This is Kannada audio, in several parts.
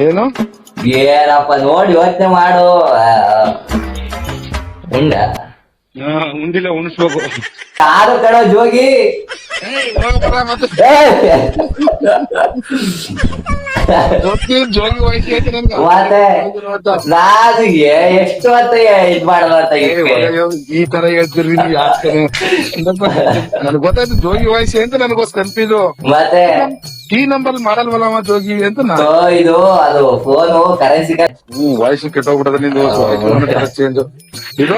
ಏನು ಏನಪ್ಪ ನೋಡಿ ಯೋಚನೆ ಮಾಡು. ಉಂಡ ಉಂಡಿಲ್ಲ ಉಣಿಸ್ಬೇಕು. ಯಾರು ಕಣೋ ಜೋಗಿ. ಜೋಗಿ ವಯಸ್ಸಿ ಐತೆ ನನ್ಗೆ. ಮತ್ತೆ ನಾನು ಎಷ್ಟು ಹೊತ್ತ ಇದ್ ಮಾಡಲ್ಲ ಅಂತ ಈ ತರ ಹೇಳ್ತೀರಿ ನನ್ಗೆ ಗೊತ್ತಾಯ್ತು ಜೋಗಿ ವಯಸ್ಸಿ ಅಂತ ನನಗೋಸ್ ಕನ್ಫ್ಯೂಸ್. ಮತ್ತೆ ಈ ನಂಬರ್ ಮಾಡಲ್ವಲ್ಲಮ್ಮ ಜೋಗಿ ಅಂತ ನಾನು. ಇದು ಅದು ಫೋನು ಕರೆನ್ಸಿ ವಯಸ್ಸು ಕೆಟ್ಟೋಗ್ಬಿಟ್ಟದ ನಿಂದು ಚೇಂಜ್. ಇದು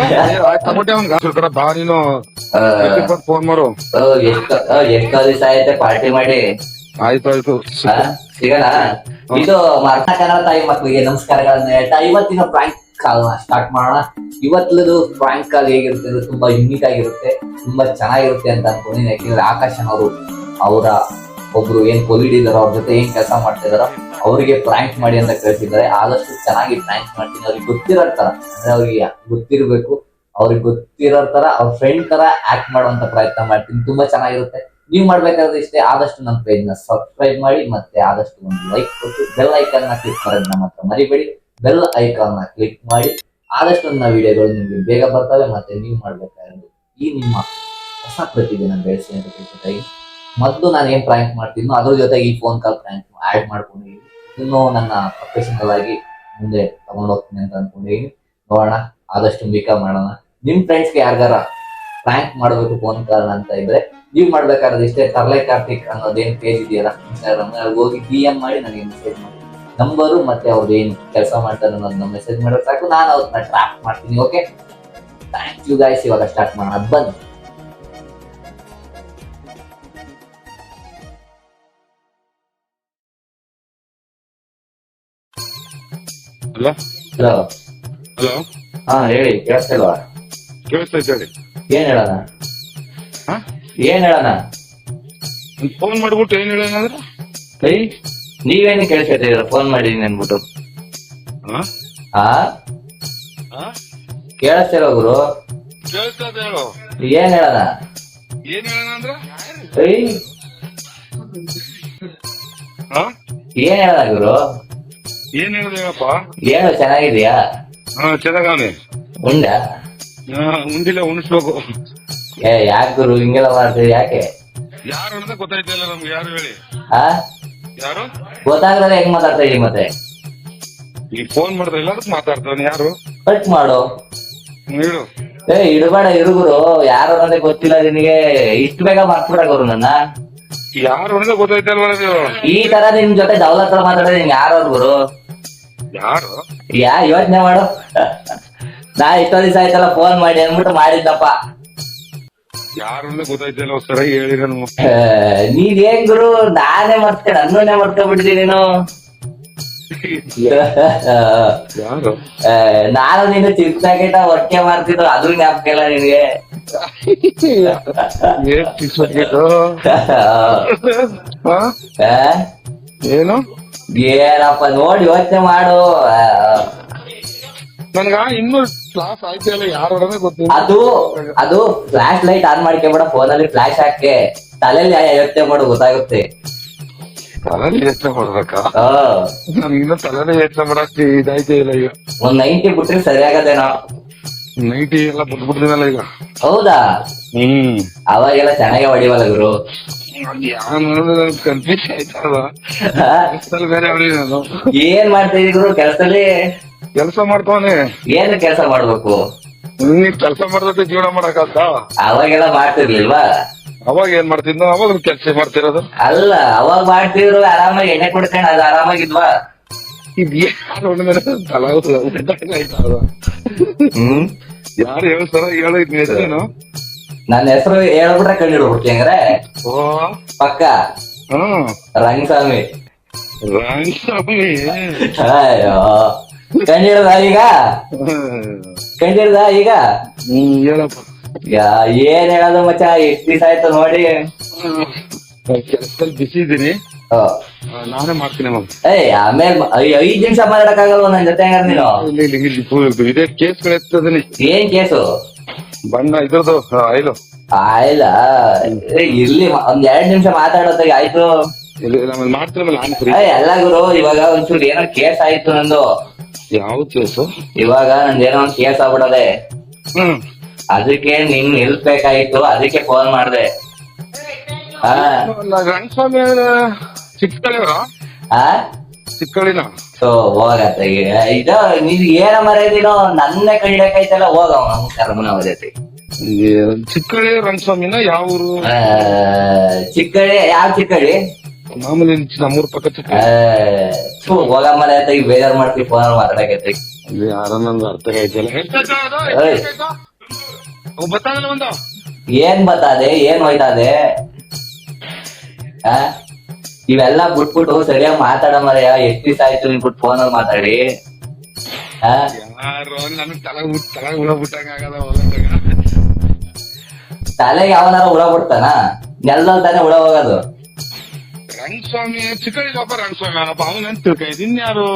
ತಗೊಟ್ಟೆ ಅವ್ನ ಬಾ ನೀನು ಫೋನ್ ಮಾಡು. ಎಷ್ಟೋ ದಿವಸ ಆಯ್ತೆ ಪಾರ್ಟಿ ಮಾಡಿ. ಆಯ್ತು ಆಯ್ತು ಸಿಗೋಣ. ಇದು ಮಾರ್ನ ಕನ್ನಡ ತಾಯಿ ಮಕ್ಕಳಿಗೆ ನಮಸ್ಕಾರಗಳನ್ನ ಹೇಳ್ತಾ ಇವತ್ತಿನ ಪ್ರಾಂಕ್ ಕಾಲ್ ಸ್ಟಾರ್ಟ್ ಮಾಡೋಣ. ಇವತ್ತದು ಪ್ರಾಂಕ್ ಕಾಲ್ ಹೇಗಿರುತ್ತೆ ಅಂದ್ರೆ ತುಂಬಾ ಯುನೀಕ್ ಆಗಿರುತ್ತೆ, ತುಂಬಾ ಚೆನ್ನಾಗಿರುತ್ತೆ ಅಂತ ಅನ್ಕೊಂಡಿದ್ದೀನಿ. ಯಾಕೆಂದ್ರೆ ಆಕಾಶ್ ಅವರು ಅವರ ಒಬ್ರು ಏನ್ ಕೊಲಿಡ್ ಇದಾರೋ ಅವ್ರ ಜೊತೆ ಏನ್ ಕೆಲಸ ಮಾಡ್ತಾ ಇದಾರೋ ಅವರಿಗೆ ಪ್ರಾಂಕ್ ಮಾಡಿ ಅಂತ ಕಳಿಸಿದ್ದಾರೆ. ಆದಷ್ಟು ಚೆನ್ನಾಗಿ ಪ್ರಾಂಕ್ ಮಾಡ್ತೀನಿ. ಅವ್ರಿಗೆ ಗೊತ್ತಿರೋ ತರ ಅಂದ್ರೆ ಅವ್ರಿಗೆ ಗೊತ್ತಿರ್ಬೇಕು, ಅವ್ರಿಗೆ ಗೊತ್ತಿರೋ ತರ ಅವ್ರ ಫ್ರೆಂಡ್ ತರ ಆಕ್ಟ್ ಮಾಡುವಂತ ಪ್ರಯತ್ನ ಮಾಡ್ತೀನಿ. ತುಂಬಾ ಚೆನ್ನಾಗಿರುತ್ತೆ. ನೀವು ಮಾಡ್ಬೇಕಾದ್ರೆ ಇಷ್ಟೇ, ಆದಷ್ಟು ನನ್ನ ಪೇಜ್ ನ ಸಬ್ಸ್ಕ್ರೈಬ್ ಮಾಡಿ, ಮತ್ತೆ ಆದಷ್ಟು ಒಂದು ಲೈಕ್ ಕೊಟ್ಟು ಬೆಲ್ ಐಕಾನ್ ನ ಕ್ಲಿಕ್ ಮಾಡೋದು ನಮ್ಮ ಹತ್ರ ಮರಿಬೇಡಿ. ಬೆಲ್ ಐಕಾನ್ ನ ಕ್ಲಿಕ್ ಮಾಡಿ ಆದಷ್ಟು ನನ್ನ ವಿಡಿಯೋಗಳು ನಿಮ್ಗೆ ಬೇಗ ಬರ್ತವೆ. ಮತ್ತೆ ನೀವು ಮಾಡ್ಬೇಕಾಗಿರೋದು ಈ ನಿಮ್ಮ ಹೊಸ ಪ್ರತಿಭೆನ ಬೆಳೆಸಿ ಅಂತ ಕೇಳ್ಕೊತಾಗಿ ಮೊದಲು ನಾನು ಏನ್ ಪ್ರಾಂಕ್ ಮಾಡ್ತಿದ್ನೋ ಅದ್ರ ಜೊತೆಗೆ ಈ ಫೋನ್ ಕಾಲ್ ಪ್ರಾಂಕ್ ಆಡ್ ಮಾಡ್ಕೊಂಡಿದ್ದೀನಿ. ಇನ್ನು ನನ್ನ ಪ್ರೊಫೆಷನಲ್ ಆಗಿ ಮುಂದೆ ತಗೊಂಡು ಹೋಗ್ತೀನಿ ಅಂತ ಅನ್ಕೊಂಡಿದ್ದೀನಿ. ನೋಡೋಣ, ಆದಷ್ಟು ಬೇಗ ಮಾಡೋಣ. ನಿಮ್ ಫ್ರೆಂಡ್ಸ್ಗೆ ಯಾರ್ಗಾರ ಪ್ರಾಂಕ್ ಮಾಡ್ಬೇಕು ಫೋನ್ ಕಾಲ್ ಅಂತ ಇದ್ರೆ ನೀವ್ ಮಾಡ್ಬೇಕಾದ್ರೆ ಇಷ್ಟೇ, ತರ್ಲೆ ಕಾರ್ತಿಕ್ ಅನ್ನೋದೇನ್ ಪೇಜ್ ಇದೆಯಲ್ಲ ಇನ್ಸ್ಟಾಗ್ರಾಮ್ ಅಲ್ಲಿ ಹೋಗಿ DM ಮಾಡಿ ನನಗೆ ಮೆಸೇಜ್ ಮಾಡಿ ನಂಬರು ಮತ್ತೆ ಅವ್ರು ಏನ್ ಕೆಲಸ ಮಾಡ್ತಾರೆ ಅನ್ನೋದನ್ನ ಮೆಸೇಜ್ ಮಾಡಿದ್ರೆ ಸಾಕು, ನಾನು ಅವ್ರನ್ನ ಟ್ರ್ಯಾಪ್ ಮಾಡ್ತೀನಿ. Okay, thank you guys. ಇವಾಗ ಸ್ಟಾರ್ಟ್ ಮಾಡೋಣ, ಬನ್ನಿ. ಹಲೋ ಹಲೋ ಹಲೋ ಹಾ ಹೇಳಿ, ಕೇಳಿಸ್ತಿಲ್ವಾ? ಕೇಳಿಸ್ತೈತೆ ಹೇಳಿ. ಏನ್ ಹೇಳೋಣ ಏನ್ ಹೇಳೋಣ? ಫೋನ್ ಮಾಡ್ಬಿಟ್ಟು ಏನ್ ಹೇಳೋಣ ಅಂದ್ರೆ ನೀವೇನು ಕೇಳಿಸ್ತಿದ್ದೀರ ಫೋನ್ ಮಾಡಿದೀನಿ ಅನ್ಬಿಟ್ಟು? ಹಾ ಕೇಳಿಸ್ತಿರೋ ಗುರು? ಕೇಳಿಸ್ತದೆ ಹೇಳು. ಏನ್ ಹೇಳೋಣ? ಏನ್ ಹೇಳೋಣ ಅಂದ್ರೆ ಏನ್ ಹೇಳೋಣ ಗುರು? ಏನ್ ಹೇಳೋದು ಹೇಳಪ್ಪ. ಏನು ಚೆನ್ನಾಗಿದ್ಯಾ? ಚೆನ್ನಾಗವನೆ. ಉಂಡ ಉಂಡಿಲ್ಲ ಉಣಿಸ್ಬೇಕು. ಯಾಕೆ ಗುರು ಹಿಂಗೆಲ್ಲ ಮಾಡ್ತೀವಿ? ಯಾಕೆ? ಯಾರು ಅಂತ ಗೊತ್ತಾಯ್ತಿಲ್ಲ ನಮ್ಗೆ. ಯಾರು ಹೇಳಿ? ಯಾರು ಗೊತ್ತಾಗ್ರೆ ಹೆಂಗ್ ಮಾತಾಡ್ತಾ ಇದೀವಿ? ಮತ್ತೆ ಈಗ ಫೋನ್ ಮಾಡ್ತಾ ಇಲ್ಲ ಅದಕ್ಕೆ ಮಾತಾಡ್ತಾನೆ. ಯಾರು? ಕಟ್ ಮಾಡು. ಹೇಳು. ಇಡಬೇಡ ಇರುಗುರು. ಯಾರು ಅನ್ನೋದೇ ಗೊತ್ತಿಲ್ಲ ನಿನಗೆ, ಇಷ್ಟು ಬೇಗ ಮಾಡ್ಬಿಡ ಗುರು ನನ್ನ. ಯಾರು ಅಂತ ಗೊತ್ತಾಯ್ತಲ್ವ ನೀವು? ಈ ತರ ನಿಮ್ ಜೊತೆ ಡೌಲತ್ ಮಾತಾಡಿದ್ರೆ ನಿಂಗೆ ಯಾರು ಗುರು? ಯಾರು? ಯೋಚನೆ ಮಾಡು. ನಾ ಇಷ್ಟೋ ದಿವಸ ಆಯ್ತಲ್ಲ ಫೋನ್ ಮಾಡಿ ಅಂದ್ಬಿಟ್ಟು ಮಾಡಿದ್ದಪ್ಪ. ಯಾರು ಅಂತ ಗೊತ್ತಾಯ್ತಲ್ಲ ಸರ ಹೇಳಿ. ನೀನ್ ಏನ್ ಗುರು, ನಾನೇ ಮರ್ತೇನೆ, ನನ್ನನ್ನೇ ಮರ್ಕೊಂಡ್ಬಿಟ್ಟಿದ್ದೀನಿ ನೀನು. ಯಾರು? ನಾನು ನೀನು ಚಿಕ್ಕ ಪ್ಯಾಕೆಟ್ ಹೊಟ್ಟೆ ಮಾರ್ತಿದ್ದು ಅದ್ರ ಜ್ಞಾಪಕ ಇಲ್ಲ ನಿನ್ಗೆ? ಏನು ಏನಪ್ಪ ನೋಡಿ ಯೋಚನೆ ಮಾಡು. ನನ್ಗ ಇನ್ನು ಕ್ಲಾಸ್ ಆಯ್ತಲ್ಲ ಯಾರು ಗೊತ್ತಿಲ್ಲ. ಅದು ಫ್ಲಾಶ್ ಲೈಟ್ ಆನ್ ಮಾಡ್ಕೊಂಬಿಡ ಫೋನಲ್ಲಿ, ಫ್ಲಾಶ್ ಹಾಕಿ ತಲೆಯಲ್ಲಿ ಯೋಚನೆ ಮಾಡು, ಗೊತ್ತಾಗುತ್ತೆ. ತಲೆಯಲ್ಲಿ ಯೋಚನೆ ಮಾಡ್ಬೇಕಾ? ನನ್ಗಿನ್ನ ತಲೆನೇ ಯೋಚನೆ ಮಾಡಕ್ ಇದಾಯ್ತೇ ಇಲ್ಲ. ಈಗ ಒಂದ್ 90 ಬಿಟ್ರೆ ಸರಿ ಆಗದೇನೋ. 90 ಎಲ್ಲ ಬಿಟ್ಬಿಡ್ತೀನಲ್ಲ ಈಗ. ಹೌದಾ? ಅವಾಗೆಲ್ಲ ಚೆನ್ನಾಗೆ ಹೊಡಿವಲ್ಲ ಗುರು. ಕನ್ಫ್ಯೂಸ್ ಆಯ್ತಲ್ಲ. ಬೇರೆ ನಾನು ಏನ್ ಮಾಡ್ತಿದೀವಿ ಗುರು ಕೆಲಸದಲ್ಲಿ? ಕೆಲಸ ಮಾಡ್ತಾನೆ. ಏನ್ ಕೆಲಸ ಮಾಡ್ಬೇಕು? ನೀವ್ ಕೆಲಸ ಮಾಡ್ದಕ್ಕೆ ಜೀವನ ಮಾಡಕ್ಕಾಗ್ತ? ಅವಾಗೆಲ್ಲ ಮಾಡ್ತಿರ್ಲಿಲ್ವಾ? ಅವಾಗ ಏನ್ ಮಾಡ್ತಿದ್ನೋ ಅವಾಗ ಕೆಲಸ ಮಾಡ್ತಿರೋದು. ಅಲ್ಲ, ಅವಾಗ ಮಾಡ್ತಿದ್ರು ಆರಾಮಾಗಿ ಎಣ್ಣೆ ಕುಡ್ಕೊಂಡು ಅದು ಆರಾಮಾಗಿದ್ವಾ? ಯಾರು ಹೇಳ್ತಾರ ಹೇಳು. ಇದ್ನ ಹೆಸರೇನು? ನನ್ನ ಹೆಸರು ಹೇಳ್ಬಿಟ್ರೆ ಕಂಡಿಡ್ಬಿಡ್ತಿ ಹಂಗಾರೆ? ಪಕ್ಕ ರಂಗಸ್ವಾಮಿ. ರಂಗಸ್ವಾಮಿ? ಅಯ್ಯೋ, ಕಂಡಿಡ್ದ ಈಗ? ಕಂಡಿಡ್ದ ಈಗ? ಹೇಳಪ್ಪ. ಏನ್ ಹೇಳೋದು ಮಚ್ಚ, ಎಷ್ಟ್ ದಿವಸ ಆಯ್ತು ನೋಡಿ. ಕೆಲಸದಲ್ಲಿ ಬಿಸಿ ಇದೀನಿ, ನಾನೇ ಮಾಡ್ತೀನಿ. ಆಮೇಲೆ 5 ನಿಮಿಷ ಮಾತಾಡಕ್ಕಾಗಲ್ವ ನನ್ ಜೊತೆ? ಹಂಗಾರ ನೀನು ಇದೇ ಕೇಸ್ಗಳು ಎತ್ತದನಿ. ಏನ್ ಕೇಸು? ಬಣ್ಣ ಇದ್ರದ್ದು ಆಯ್ಲು. ಆಯ್ಲ ಇರ್ಲಿ, ಒಂದ್ 2 ನಿಮಿಷ ಮಾತಾಡೋದಾಗ ಆಯ್ತು. ಮಾಡ್ತಿರಲ್ಲ ನಾನು ಫ್ರೀ. ಎಲ್ಲ ಗುರು ಇವಾಗ ಒಂಚೂರು ಏನೋ ಕೇಸ್ ಆಯ್ತು ನಂದು. ಯಾವ ಕೇಸು? ಇವಾಗ ನಂದೇನೋ ಒಂದ್ ಕೇಸ್ ಆಗ್ಬಿಡದೆ. ಹ್ಮ್. ಅದಕ್ಕೆ ನಿನ್ ಹೆಲ್ಪ್ ಬೇಕಾಯ್ತು, ಅದಕ್ಕೆ ಫೋನ್ ಮಾಡ್ದೆ. ರಂಗಸ್ವಾಮಿ ಚಿಕ್ಕಳಿವ್ರ ಚಿಕ್ಕಳಿನ ಸೊ ಹೋಗತ್ತೆ ಈಗ ನೀನ್ ಏನ ಮರ್ಯಾದಿನೋ ನನ್ನೇ ಕಡಿಡಕೈತಲ್ಲ, ಹೋಗ ಕರ್ಮನ ಜೊತೆ. ಚಿಕ್ಕಳಿ ರಂಗಸ್ವಾಮಿನ ಯಾವ ಊರು? ಚಿಕ್ಕಳಿ. ಯಾವ ಚಿಕ್ಕಳಿ? ಮಾಮೂಲಿ ನಮ್ಮೂರ್ ಪಕ್ಕ ಚಿಕ್ಕಳಿ. ಹೋಗ ಮರ್ಯಾದ ಈಗ ಬೇಜಾರ್ ಮಾಡ್ತೀವಿ ಫೋನ್ ಮಾತಾಡಕೈತಿ. ಯಾರ ನಂದು ಅರ್ಥ ಆಯ್ತಲ್ಲ. ಗೊತ್ತಾಗಲ್ಲ ಒಂದು ಏನ್ ಬತ್ತಾದೆ, ಏನ್ ಹೋಯ್ತಾದೆ? ಇವೆಲ್ಲ ಬಿಟ್ಬಿಟ್ಟು ಸರಿಯಾಗಿ ಮಾತಾಡ ಮರೆಯ. ಎಷ್ಟ್ ದಿವಸ ಆಯ್ತು ನಿನ್ಬಿಟ್ಟು ಫೋನಲ್ಲಿ ಮಾತಾಡಿ. ಯಾರು ನನಗ್ ತಲೆಗ್ ಹುಳ ಬಿಟ್ಟಂಗ ಆಗಲ್ಲ. ತಲೆಗೆ ಯಾವನಾರ ಹುಳ ಬಿಡ್ತಾನ? ನೆಲದಲ್ಲಿ ತಾನೇ ಹುಳ ಹೋಗೋದು. ರಂಗಸ್ವಾಮಿ ಚಿಕ್ಕಳಿ ಪಾಪ ರಂಗಸ್ವಾಮಿ ಅವನ ತಿಳ್ಕೈತಿ. ಇನ್ಯಾರು?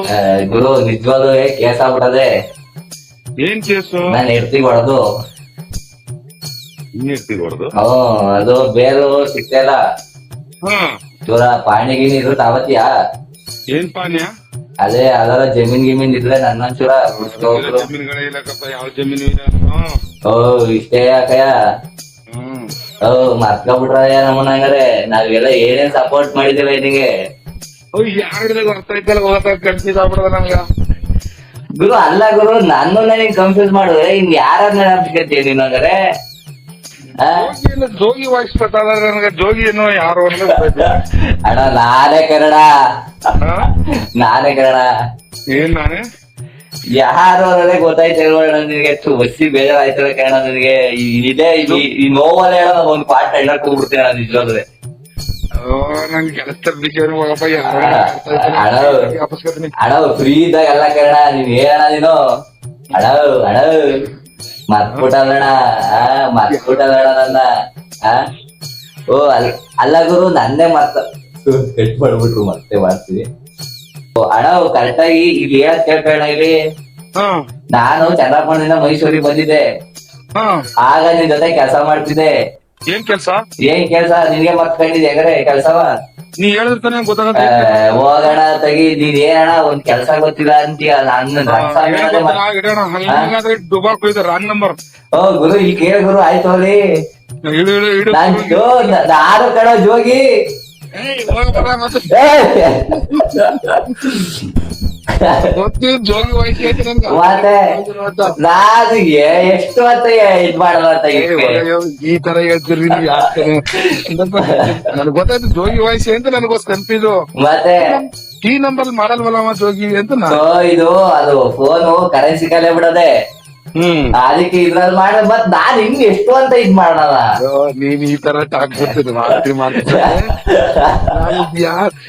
ಗುರು ನಿಜವಾಗ್ಲೂ ಕೇಸ್ ಆಗ್ಬಿಡದೆ. ಏನ್ ಕೇಸು? ನಾನು ಎಡ್ತಿಗೆ ಹೊಡೆದು. ಇನ್ನಿರ್ತಿಗೊಡ್ದು. ಅದು ಬೇರು ಸಿಕ್ತಲ್ಲ. ಚೂರ ಪಾಣಿ ಗಿಣಿ ಇದ್ರು ತಾವತ್ತಿಯಾ? ಏನ್ ಪಾಣ್ಯ? ಅದೇ ಅದರ ಜಮೀನ್ ಗಿಮೀನ್ ಇದ್ರೆ ನನ್ನ ಚೂರ ಜಮೀನುಗಳೇ ಇಲ್ಲಕ್ಕಪ್ಪ. ಯಾವ ಜಮೀನು ಇಲ್ಲ. ಇಷ್ಟೇ ಯಾಕಯ್ಯ? ಮರ್ಕೊಬಿಟ್ರಯ್ಯ ನಮ್ಮನ್ನ. ಹಂಗಾರೆ ನಾವೆಲ್ಲ ಏನೇನ್ ಸಪೋರ್ಟ್ ಮಾಡಿದಿಲ್ಲ ನಿನಗೆ. ಯಾರು ಅರ್ಥ ಆಯ್ತಲ್ಲ. ಕನ್ಫ್ಯೂಸ್ ಆಗ್ಬಿಡದ ನಮ್ಗ. ಗುರು ಅಲ್ಲ ಗುರು, ನನ್ನ ನೀನ್ ಕನ್ಫ್ಯೂಸ್ ಮಾಡಿದ್ರೆ ಇನ್ ಯಾರನ್ನ ನೆನಪಿಸ್ಕತ್ತೀಯ ನೀನ್? ಹಂಗಾರೆ ಜೋಗಿ ವಾಯ್ಸ್ ನನಗೆ ಜೋಗಿ ಏನೋ ಯಾರು ಅಣ್ಣ ನಾನೇ ಕನ್ನಡ. ನಾನೇ ಕನ್ನಡ. ಏನ್ ನಾನೇ ಯಾರು ಅನ್ನೋದೇ ಗೊತ್ತಾಯ್ತು ನಿನಗೆ. ಬಸ್ಸಿ ಬೇಜಾರಾಯ್ತದ ಕಣ ನಿನಗೆ. ಇದೇ ಈ ನೋವಲ್ಲ ಹೇಳ ಒಂದ್ ಪಾಠ ಹೇಳಕ್ ಹೋಗ್ಬಿಡ್ತೀನಿ ನಾನು ನಿಜವಾದ್ರೆ. ನಂಗೆ ಕೆಲಸ ಅಣ್ಣ ಫ್ರೀ ಇದ್ದಾಗ ಎಲ್ಲ ಕಣ. ನೀವ್ ಹೇಳಣ ನೀನು. ಅಣ್ಣ ಅಣ್ಣ ಮರ್ತ್ಬಿಟ್ಟಲ್ಲಣ್ಣ. ಮರ್ತ್ಬಿಟ್ಟಲ್ಲಣ್ಣ ನನ್ನ. ಓ ಅಲ್ಲ ಗುರು, ನನ್ನೇ ಕಟ್ ಮಾಡ್ಬಿಟ್ರು. ಮತ್ತೆ ಮಾಡ್ತೀವಿ ಅಣ್ಣ. ಕರೆಕ್ಟಾಗಿ ಇಲ್ಲಿ ಹೇಳಕ್ ಕೇಳ್ಕೊಳ್ಳ. ಇಲ್ಲಿ ನಾನು ಚಂದ್ರಪ್ಪನಿಂದ ಮೈಸೂರಿಗೆ ಬಂದಿದ್ದೆ. ಆಗ ನಿನ್ ಜೊತೆ ಕೆಲಸ ಮಾಡ್ತಿದ್ದೆ. ಏನ್ ಕೆಲ್ಸ? ಏನ್ ಕೆಲ್ಸ ನಿನ್ಗೆ ಮರ್ತ್ಕೊಂಡಿದ್ದೆ ಹೆಂಗ್ರೆ ಕೆಲ್ಸವ? ನೀ ಹೇಳಿರ್ತಾನೆ ಗೊತ್ತಾಗ. ಹೋಗೋಣ ತಗಿ. ನೀನ್ ಏನಣ್ಣ ಒಂದ್ ಕೆಲ್ಸ ಗೊತ್ತಿಲ್ಲ ಅಂತೀಯ. Wrong number. ಓ ಗುರು ಇಲ್ಲಿ ಕೇಳ ಗುರು. ಆಯ್ತು ಅಲ್ಲಿ ನಾನು ಕಣ ಜೋಗಿ. ಜೋಗಿ ವಯಸ್ಸು ಮತ್ತೆ ನಾನು ಎಷ್ಟು ಅಂತ ಇದ್ ಮಾಡಲ್ಲ ಅಂತ ಈ ತರ ಹೇಳ್ತಿರ್ರಿ. ನನ್ಗೆ ಗೊತ್ತಾಯ್ತು ಜೋಗಿ ವಯಸ್ಸು ಅಂತ. ನನಗೋಸ್ ಕನ್ಫ್ಯೂಸ್. ಮತ್ತೆ ಈ ನಂಬರ್ ಮಾಡಲ್ವಲ್ಲ ಜೋಗಿ ಅಂತ. ಇದು ಅದು ಫೋನು ಕರೆನ್ಸಿ ಕಲೆ ಬಿಡದೆ. ಅದಕ್ಕೆ ಇದ್ರಲ್ಲಿ ಮಾಡ. ಮತ್ ನಾನ್ ಹಿಂಗ್ ಎಷ್ಟು ಅಂತ ಇದ್ ಮಾಡಲ್ಲ. ನೀನ್ ಈ ತರ ಟಾಕ್ ಬರ್ತೀನಿ ಮಾಡ್ತೀನಿ.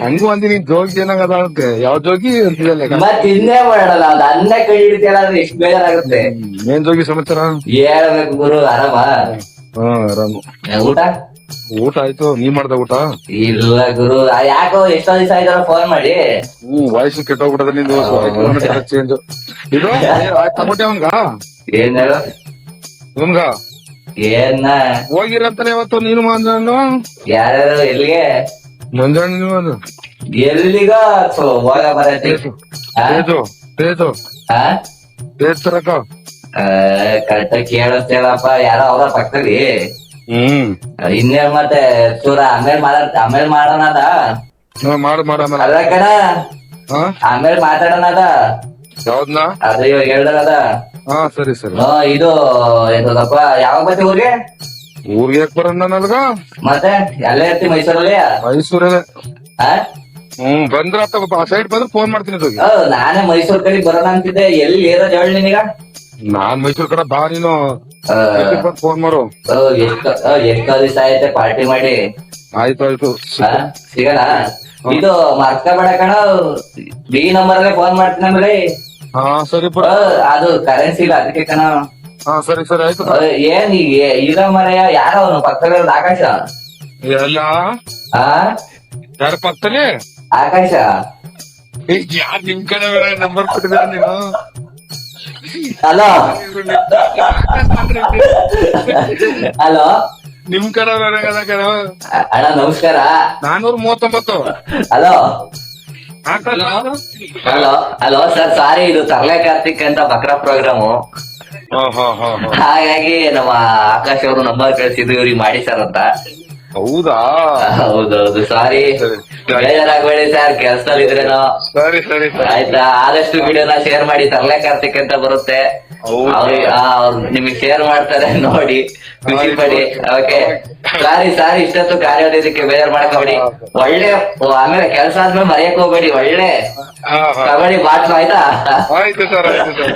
ಹಂಗು ಅಂದಿ ನೀನ್ ಜೋಗಿ ಏನಾಗದ ಅಂತೆ. ಯಾವ ಜೋಗಿ ಅಂತಿದಲ್ಲ. ಮತ್ ಇನ್ನೇ ಮಾಡಲ್ಲ. ಅದ್ ಅನ್ನೇ ಕೈ ಹಿಡಿತಿಯಲ್ಲ ಅಂದ್ರೆ ಎಷ್ಟು ಬೇಜಾರಾಗುತ್ತೆ. ಏನ್ ಜೋಗಿ ಸಮಾಚಾರ? ಹೇಳ್ಬೇಕು ಗುರು. ಆರಾಮ? ಆರಾಮು. ಊಟ ಊಟ ಆಯ್ತು. ನೀ ಮಾಡ್ದ ಊಟ? ಇಲ್ಲ ಗುರು. ಯಾಕೋ ಎಷ್ಟೋ ದಿವಸ ಆಯ್ತಲ್ಲ ಫೋನ್ ಮಾಡಿ. ವಾಯ್ಸ್ ಕೆಟ್ಟೋಗ್ಬಿಟ್ಟದ ನಿಂದು. ಚೇಂಜ್. ಇದು ಟಮೋಟೆ ಅವನ್ಗ ಏನ್ ಹೇಳು? ಅವನ್ಗ ಏನ ಹೋಗಿರಂತಾನೆ ಇವತ್ತು ನೀನು ಮಂಜಾನು? ಯಾರ್ಯಾರು ಎಲ್ಲಿಗೆ? ಮಂಜಾನು ನೀವು ಅದು ಎಲ್ಲಿಗ? ಹೋಗ ಬರತ್ತೆ. ತೇಜ್ ತರಕ ಕರೆಕ್ಟಾಗಿ ಕೇಳಿಸ್ತೇಳಪ್ಪ. ಯಾರೋ ಅವ್ರ ಪಕ್ಕದಲ್ಲಿ. ಇನ್ನೇನ್ ಮತ್ತೆ ಚೂರ ಆಮೇಲೆ ಮಾಡೋಣ ಅದ. ಅದ ಕಣ ಆಮೇಲೆ ಮಾತಾಡೋಣ ಅದ. ಯಾವ್ದನ್ನ? ಅದ ಇವಾಗ ಹೇಳ್ದದ. ಸರಿ ಸರಿ. ಇದು ಎಂತದಪ್ಪ, ಯಾವಾಗ ಬರ್ತಿ ಊರಿಗೆ? ಊರಿಗೆ ಯಾಕೆ ಬರೋಣ ನನ್ಗ? ಮತ್ತೆ ಎಲ್ಲ ಇರ್ತಿ ಮೈಸೂರಲ್ಲಿ? ಮೈಸೂರಲ್ಲೇ. ಬಂದ್ರ ಸೈಡ್ ಬಂದ್ರೆ ಫೋನ್ ಮಾಡ್ತೀನಿ. ನಾನೇ ಮೈಸೂರ್ ಕಡೆ ಬರೋಣ ಅಂತಿದ್ದೆ. ಎಲ್ಲಿ ಇರೋದ್ ಹೇಳಿ ನಿನಗ? ನಾನ್ ಮೈಸೂರ್ ಕಡೆ ಬಾ. ನೀನು ಫೋನ್ ಮಾಡು. ಎಷ್ಟೋ ದಿವಸ ಆಯ್ತೆ ಪಾರ್ಟಿ ಮಾಡಿ. ಆಯ್ತು ಆಯ್ತು ಸಿಗೋಣ. ಇದು ಮರ್ಕಬೇಡ ಕಣ. ಬಿ ನಂಬರ್ ಫೋನ್ ಮಾಡ್ತೀನಿ ಆಮೇಲೆ. ಸರಿ. ಅದು ಕರೆನ್ಸಿ ಇಲ್ಲ ಅದಕ್ಕೆ ಕಣ. ಸರಿ ಸರಿ ಆಯ್ತು. ಏನ್ ಇರೋ ಮರೆಯ ಯಾರ ಅವನು ಪಕ್ಕದಲ್ಲಿ? ಆಕಾಶ? ಎಲ್ಲ ಯಾರ ಪಕ್ಕದಲ್ಲಿ? ಆಕಾಶ. ಯಾರು ನಿಮ್ ಕಡೆ ನಂಬರ್ ಕೊಟ್ಟಿದ್ದೀರ ನೀನು? ಹಲೋ ಹಲೋ ನಿಮ್ ಕಡೆ ಅಣ್ಣ ನಮಸ್ಕಾರ. 439. ಹಲೋ ಹಾಕಲ್ಲ ಹಲೋ ಹಲೋ ಸರ್, ಸಾರಿ, ಇದು ತರ್ಲೆ ಕಾರ್ತಿಕ್ ಅಂತ ಬಕ್ರಾ ಪ್ರೋಗ್ರಾಮು. ಹಾಗಾಗಿ ನಮ್ಮ ಆಕಾಶ್ ಅವರು ನಂಬರ್ ಕಳಿಸಿದ್ರು, ಇವ್ರಿಗೆ ಮಾಡಿ ಸರ್ ಅಂತ. ಹೌದಾ? ಹೌದೌದು, ಸಾರಿ, ಬೇಜಾರಾಗ್ಬೇಡಿ ಸರ್, ಕೆಲ್ಸದಲ್ಲಿ ಇದ್ರೇನೋ. ಸರಿ ಸರಿ ಆಯ್ತಾ, ಆದಷ್ಟು ವಿಡಿಯೋನ ಶೇರ್ ಮಾಡಿ. ತರ್ಲೆ ಕಾರ್ತಿಕ್ ಅಂತ ಬರುತ್ತೆ, ಅವ್ರು ನಿಮಗೆ ಶೇರ್ ಮಾಡ್ತಾರೆ, ನೋಡಿ ಖುಷಿ ಪಡಿ. ಓಕೆ, ಸಾರಿ ಇಷ್ಟೊತ್ತು ಕಾರ್ಯೋದಕ್ಕೆ ಬೇಜಾರ್ ಮಾಡ್ಕೋಬೇಡಿ. ಒಳ್ಳೆ ಆಮೇಲೆ ಕೆಲಸ ಆದ್ಮೇಲೆ ಮರೆಯಕ್ ಹೋಗ್ಬೇಡಿ, ಒಳ್ಳೆ ಕಬಡ್ಡಿ ಬಾಟ್ಲು. ಆಯ್ತಾ? ಆಯ್ತು ಸರ್, ಆಯ್ತು ಸರ್.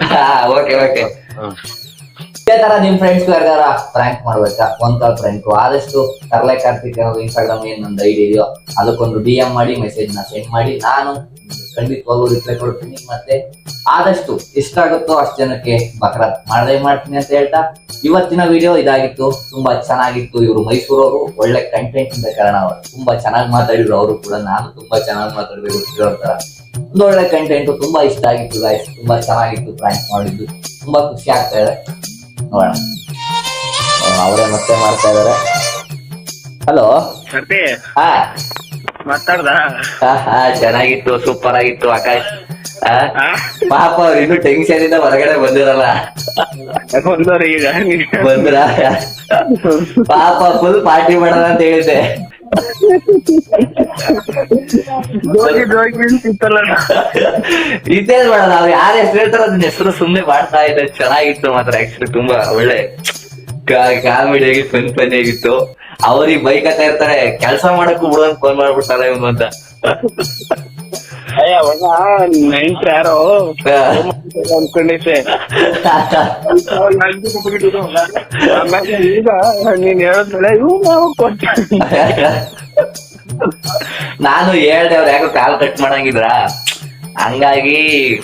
Okay okay. ಇದೇ ತರ ನಿಮ್ ಫ್ರೆಂಡ್ಸ್ ಯಾರ್ದಾರ ಪ್ರ್ಯಾಂಕ್ ಮಾಡ್ಬೇಕಾ? ಒಂದ್ ಕಾಲ್ ಪ್ರ್ಯಾಂಕ್ ಆದಷ್ಟು ತರ್ಲೆ ಕಾರ್ತಿಕ್ ಇನ್ಸ್ಟಾಗ್ರಾಮ್ ಏನ್ ನಂದು ಐಡಿ ಇದೆಯೋ ಅದಕ್ಕೊಂದು DM ಮಾಡಿ, ಮೆಸೇಜ್ ನ ಸೆಂಡ್ ಮಾಡಿ. ನಾನು ಖಂಡಿತವಾಗೂ ರಿಪ್ಲೈ ಕೊಡ್ತೀನಿ. ಮತ್ತೆ ಆದಷ್ಟು ಎಷ್ಟಾಗುತ್ತೋ ಅಷ್ಟು ಜನಕ್ಕೆ ಬಕ್ರಾ ಮಾಡ್ತೀನಿ ಅಂತ ಹೇಳ್ತಾ, ಇವತ್ತಿನ ವಿಡಿಯೋ ಇದಾಗಿತ್ತು. ತುಂಬಾ ಚೆನ್ನಾಗಿತ್ತು. ಇವರು ಮೈಸೂರವರು, ಒಳ್ಳೆ ಕಂಟೆಂಟ್ ಇಂದ ಕಾರಣ ಅವರು ತುಂಬಾ ಚೆನ್ನಾಗಿ ಮಾತಾಡಿದ್ರು. ಅವರು ಕೂಡ ನಾನು ತುಂಬಾ ಚೆನ್ನಾಗಿ ಮಾತಾಡಿದ್ರು. ಒಂದು ಒಳ್ಳೆ ಕಂಟೆಂಟ್, ತುಂಬಾ ಇಷ್ಟ ಆಗಿತ್ತು ಗಾಯ್ಸ್. ತುಂಬಾ ಚೆನ್ನಾಗಿತ್ತು ಪ್ರ್ಯಾಂಕ್ ಮಾಡಿದ್ದು, ತುಂಬಾ ಖುಷಿ ಆಗ್ತಾ ಇದೆ. ನೋಡೋಣ, ಅವರೇ ಮತ್ತೆ ಮಾಡ್ತಾ ಇದಾರೆ. ಹಲೋ, ಹಾ ಮಾತಾಡ್ದ ಚೆನ್ನಾಗಿತ್ತು, ಸೂಪರ್ ಆಗಿತ್ತು ಆಕಾಶ್. ಪಾಪ ಅವ್ರು ಇನ್ನು ಟೆನ್ಷನ್ ಇಂದ ಹೊರಗಡೆ ಬಂದಿರಲ್ಲ. ಈಗ ಬಂದ್ರ ಪಾಪ ಫುಲ್ ಪಾರ್ಟಿ ಮಾಡೋಣ ಅಂತ ಹೇಳಿದ್ದೆ. ಇದೇನ್ ಮಾಡೋಣ, ನಾವ್ ಯಾರು ಹೆಸರು ಹೇಳ್ತಾರ ಅದನ್ನ ಹೆಸರು ಸುಮ್ನೆ ಮಾಡ್ತಾ ಇದ್ದೆ. ಚೆನ್ನಾಗಿತ್ತು ಮಾತ್ರ, ಆಕ್ಚುಲಿ ತುಂಬಾ ಒಳ್ಳೆ ಕಾಮಿಡಿ ಆಗಿತ್ತು, ಫನ್ ಆಗಿತ್ತು. ಅವ್ರಿಗೆ ಬೈಕ್ ಹತ್ತಾ ಇರ್ತಾರೆ, ಕೆಲ್ಸ ಮಾಡಕ್ಕೂ ಬಿಡೋನ್ ಫೋನ್ ಮಾಡ್ಬಿಡ್ತಾರೆ ಇವ್ನು ಅಂತ. ನೈನ್ತ್ ಯಾರೋ ಅನ್ಕೊಂಡಿದ್ದೆ. ಈಗ ನೀನ್ ಹೇಳದ್ಮೇಲೆ ನಾನು ಹೇಳ್ದೆ, ಅವ್ರು ಯಾಕೋ ಕಾಲ್ ಕಟ್ ಮಾಡಂಗಿದ್ರ, ಹಂಗಾಗಿ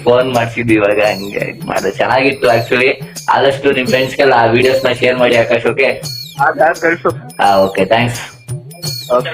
ಫೋನ್ ಮಾಡ್ಸಿದ್ವಿ ಇವಾಗ. ಹಂಗೆ ಮಾಡಿದ್ರೆ ಚೆನ್ನಾಗಿತ್ತು ಆಕ್ಚುಲಿ. ಆದಷ್ಟು ನಿಮ್ ಫ್ರೆಂಡ್ಸ್ಗೆಲ್ಲ ಆ ವಿಡಿಯೋಸ್ ನ ಶೇರ್ ಮಾಡಿ ಆಕಾಶ್. ಓಕೆ, ಕಳ್ಸು. Okay, thanks. ಓಕೆ.